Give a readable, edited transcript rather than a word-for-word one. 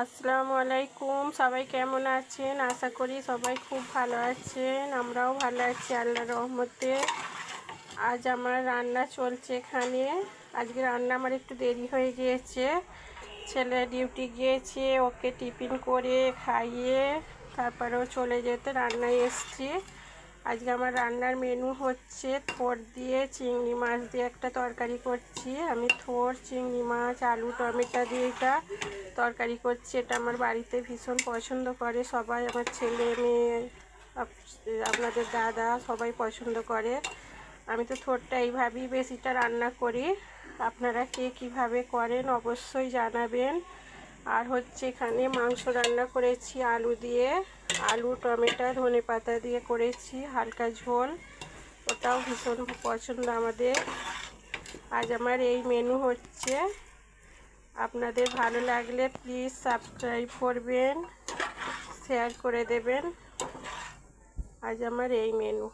আসসালামু আলাইকুম। সবাই কেমন আছেন? আশা করি সবাই খুব ভালো আছেন। আমরাও ভালো আছি আল্লাহর রহমতে। আজ আমার রান্না চলছে এখানে। আজকে রান্না আমার একটু দেরি হয়ে গিয়েছে। ছেলে ডিউটি গিয়েছে, ওকে টিফিন করে খাইয়ে তারপরেও চলে যেতে রান্নায় এসছি। আজকে আমার রান্নার মেনু হচ্ছে থোর দিয়ে চিংড়ি মাছ দিয়ে একটা তরকারি করছি। আমি থোর, চিংড়ি মাছ, আলু, টমেটো দিয়ে এটা তরকারি করছি। এটা আমার বাড়িতে ভীষণ পছন্দ করে সবাই, আমার ছেলে মেয়ে, আপনাদের দাদা সবাই পছন্দ করে। আমি তো থোরটা এইভাবেই বেশিটা রান্না করি। আপনারা কে কীভাবে করেন অবশ্যই জানাবেন। আর হচ্ছে এখানে মাংস রান্না করেছি আলু দিয়ে, আলু, টমেটো, ধনেপাতা দিয়ে করেছি হালকা ঝোল। ওটাও ভীষণ পছন্দ আমাদের। আজ আমার এই মেনু হচ্ছে। আপনাদের ভালো লাগলে প্লিজ সাবস্ক্রাইব করবেন, শেয়ার করে দেবেন। আজ আমার এই মেনু।